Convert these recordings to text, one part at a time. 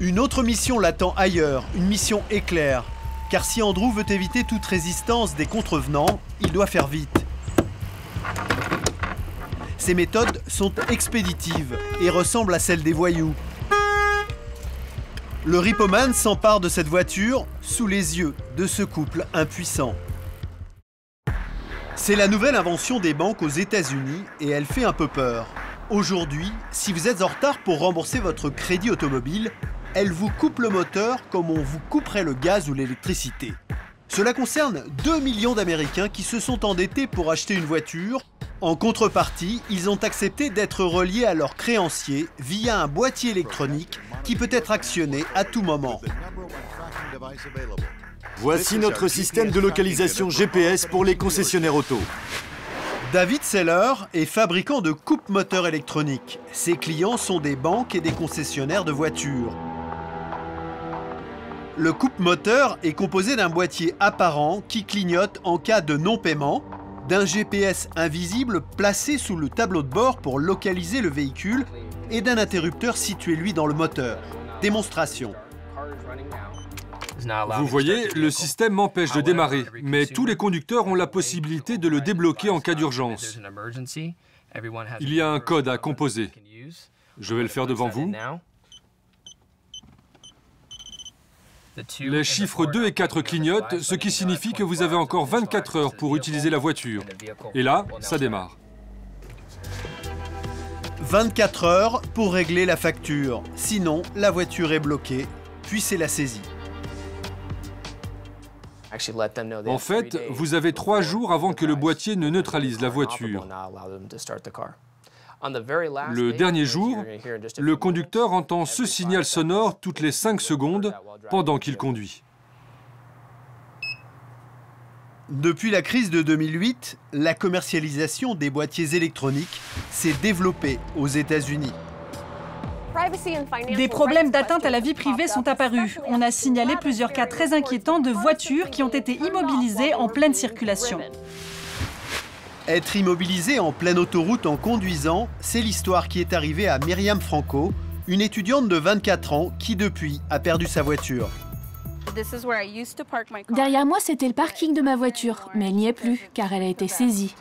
Une autre mission l'attend ailleurs, une mission éclair. Car si Andrew veut éviter toute résistance des contrevenants, il doit faire vite. Ses méthodes sont expéditives et ressemblent à celles des voyous. Le Repo-Man s'empare de cette voiture sous les yeux de ce couple impuissant. C'est la nouvelle invention des banques aux États-Unis et elle fait un peu peur. Aujourd'hui, si vous êtes en retard pour rembourser votre crédit automobile, elle vous coupe le moteur comme on vous couperait le gaz ou l'électricité. Cela concerne 2 millions d'Américains qui se sont endettés pour acheter une voiture. En contrepartie, ils ont accepté d'être reliés à leur créancier via un boîtier électronique qui peut être actionné à tout moment. Voici notre système de localisation GPS pour les concessionnaires auto. David Seller est fabricant de coupe-moteurs électroniques. Ses clients sont des banques et des concessionnaires de voitures. Le coupe-moteur est composé d'un boîtier apparent qui clignote en cas de non-paiement, d'un GPS invisible placé sous le tableau de bord pour localiser le véhicule et d'un interrupteur situé lui dans le moteur. Démonstration. Vous voyez, le système m'empêche de démarrer, mais tous les conducteurs ont la possibilité de le débloquer en cas d'urgence. Il y a un code à composer. Je vais le faire devant vous. Les chiffres 2 et 4 clignotent, ce qui signifie que vous avez encore 24 heures pour utiliser la voiture. Et là, ça démarre. 24 heures pour régler la facture. Sinon, la voiture est bloquée, puis c'est la saisie. En fait, vous avez 3 jours avant que le boîtier ne neutralise la voiture. Le dernier jour, le conducteur entend ce signal sonore toutes les 5 secondes pendant qu'il conduit. Depuis la crise de 2008, la commercialisation des boîtiers électroniques s'est développée aux États-Unis. Des problèmes d'atteinte à la vie privée sont apparus. On a signalé plusieurs cas très inquiétants de voitures qui ont été immobilisées en pleine circulation. Être immobilisé en pleine autoroute en conduisant, c'est l'histoire qui est arrivée à Myriam Franco, une étudiante de 24 ans qui, depuis, a perdu sa voiture. Derrière moi, c'était le parking de ma voiture, mais elle n'y est plus, car elle a été saisie.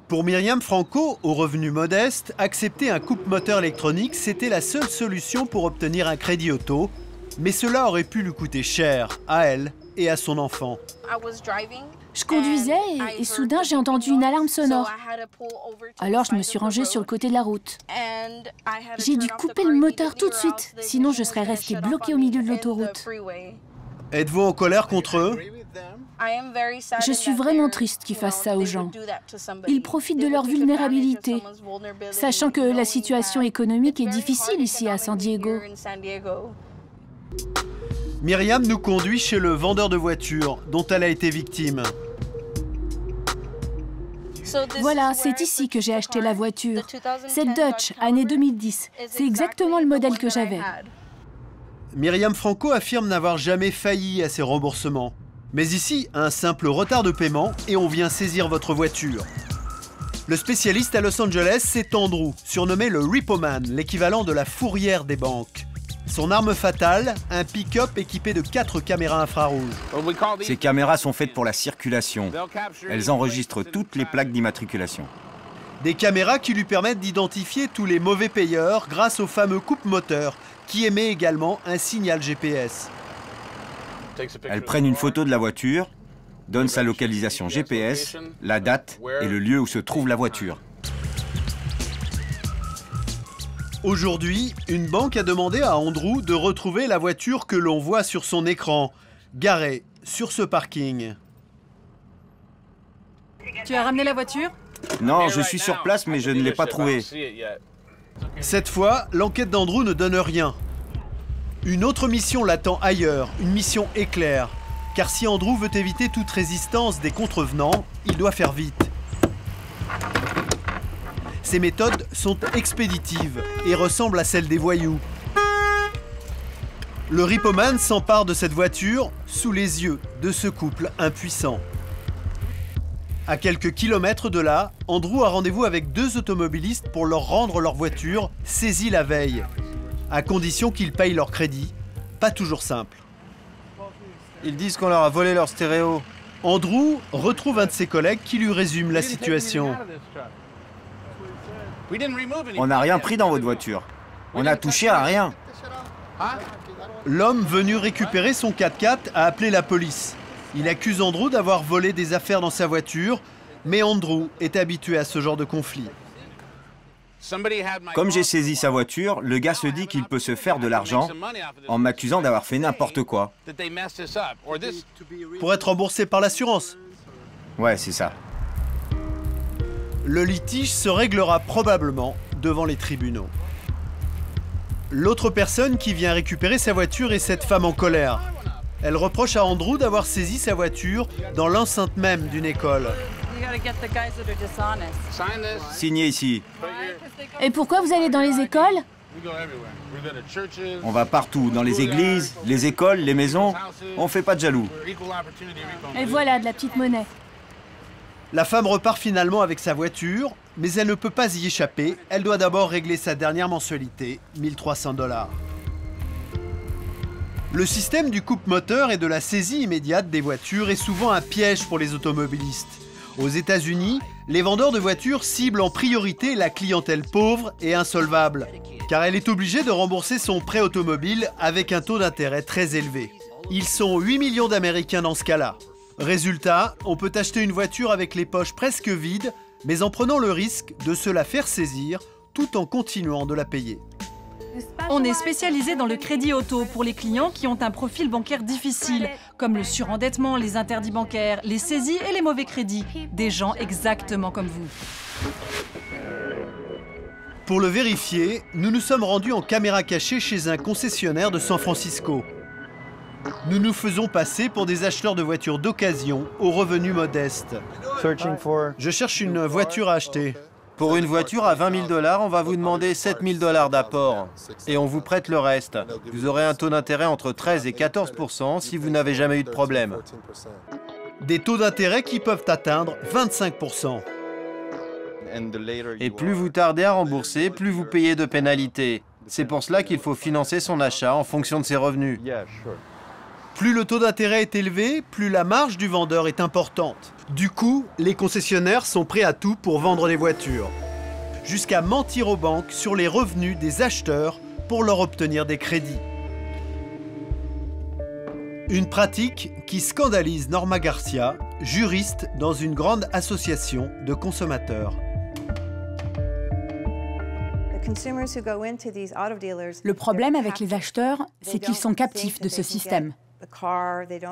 Pour Myriam Franco, aux revenus modestes, accepter un coupe-moteur électronique, c'était la seule solution pour obtenir un crédit auto, mais cela aurait pu lui coûter cher, à elle et à son enfant. Je conduisais et soudain j'ai entendu une alarme sonore. Alors je me suis rangée sur le côté de la route. J'ai dû couper le moteur tout de suite, sinon je serais restée bloquée au milieu de l'autoroute. Êtes-vous en colère contre eux? Je suis vraiment triste qu'ils fassent ça aux gens. Ils profitent de leur vulnérabilité, sachant que la situation économique est difficile ici à San Diego. Myriam nous conduit chez le vendeur de voitures dont elle a été victime. Voilà, c'est ici que j'ai acheté la voiture. Cette Dodge, année 2010. C'est exactement le modèle que j'avais. Myriam Franco affirme n'avoir jamais failli à ses remboursements. Mais ici, un simple retard de paiement et on vient saisir votre voiture. Le spécialiste à Los Angeles, c'est Andrew, surnommé le Repo-Man, l'équivalent de la fourrière des banques. Son arme fatale, un pick-up équipé de 4 caméras infrarouges. Ces caméras sont faites pour la circulation. Elles enregistrent toutes les plaques d'immatriculation. Des caméras qui lui permettent d'identifier tous les mauvais payeurs grâce au fameux coupe-moteur qui émet également un signal GPS. Elles prennent une photo de la voiture, donnent sa localisation GPS, la date et le lieu où se trouve la voiture. Aujourd'hui, une banque a demandé à Andrew de retrouver la voiture que l'on voit sur son écran, garée sur ce parking. Tu as ramené la voiture? Non, je suis sur place, mais je ne l'ai pas trouvée. Cette fois, l'enquête d'Andrew ne donne rien. Une autre mission l'attend ailleurs, une mission éclair. Car si Andrew veut éviter toute résistance des contrevenants, il doit faire vite. Ses méthodes sont expéditives et ressemblent à celles des voyous. Le Repo-Man s'empare de cette voiture sous les yeux de ce couple impuissant. À quelques kilomètres de là, Andrew a rendez-vous avec 2 automobilistes pour leur rendre leur voiture saisie la veille. à condition qu'ils payent leur crédit. Pas toujours simple. Ils disent qu'on leur a volé leur stéréo. Andrew retrouve un de ses collègues qui lui résume la situation. On n'a rien pris dans votre voiture. On n'a touché à rien. L'homme venu récupérer son 4x4 a appelé la police. Il accuse Andrew d'avoir volé des affaires dans sa voiture, mais Andrew est habitué à ce genre de conflit. Comme j'ai saisi sa voiture, le gars se dit qu'il peut se faire de l'argent en m'accusant d'avoir fait n'importe quoi. Pour être remboursé par l'assurance. Ouais, c'est ça. Le litige se réglera probablement devant les tribunaux. L'autre personne qui vient récupérer sa voiture est cette femme en colère. Elle reproche à Andrew d'avoir saisi sa voiture dans l'enceinte même d'une école. Signez ici. Et pourquoi vous allez dans les écoles? On va partout, dans les églises, les écoles, les maisons. On fait pas de jaloux. Et voilà, de la petite monnaie. La femme repart finalement avec sa voiture, mais elle ne peut pas y échapper. Elle doit d'abord régler sa dernière mensualité, 1300 $. Le système du coupe-moteur et de la saisie immédiate des voitures est souvent un piège pour les automobilistes. Aux États-Unis, les vendeurs de voitures ciblent en priorité la clientèle pauvre et insolvable, car elle est obligée de rembourser son prêt automobile avec un taux d'intérêt très élevé. Ils sont 8 millions d'Américains dans ce cas-là. Résultat, on peut acheter une voiture avec les poches presque vides, mais en prenant le risque de se la faire saisir tout en continuant de la payer. On est spécialisé dans le crédit auto pour les clients qui ont un profil bancaire difficile, comme le surendettement, les interdits bancaires, les saisies et les mauvais crédits. Des gens exactement comme vous. Pour le vérifier, nous nous sommes rendus en caméra cachée chez un concessionnaire de San Francisco. Nous nous faisons passer pour des acheteurs de voitures d'occasion aux revenus modestes. Je cherche une voiture à acheter. Pour une voiture à 20 000 $, on va vous demander 7 000 $ d'apport. Et on vous prête le reste. Vous aurez un taux d'intérêt entre 13 et 14 % si vous n'avez jamais eu de problème. Des taux d'intérêt qui peuvent atteindre 25 %. Et plus vous tardez à rembourser, plus vous payez de pénalités. C'est pour cela qu'il faut financer son achat en fonction de ses revenus. Plus le taux d'intérêt est élevé, plus la marge du vendeur est importante. Du coup, les concessionnaires sont prêts à tout pour vendre des voitures. Jusqu'à mentir aux banques sur les revenus des acheteurs pour leur obtenir des crédits. Une pratique qui scandalise Norma Garcia, juriste dans une grande association de consommateurs. Le problème avec les acheteurs, c'est qu'ils sont captifs de ce système.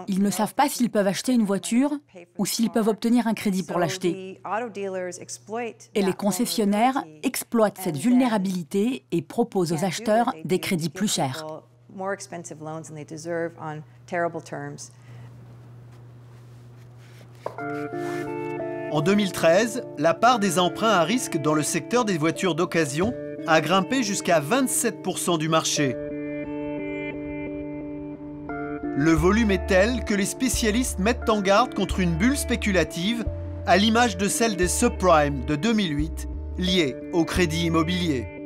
Ils ne savent pas s'ils peuvent acheter une voiture ou s'ils peuvent obtenir un crédit pour l'acheter. Et les concessionnaires exploitent cette vulnérabilité et proposent aux acheteurs des crédits plus chers. En 2013, la part des emprunts à risque dans le secteur des voitures d'occasion a grimpé jusqu'à 27 % du marché. Le volume est tel que les spécialistes mettent en garde contre une bulle spéculative, à l'image de celle des subprimes de 2008, liée au crédit immobilier.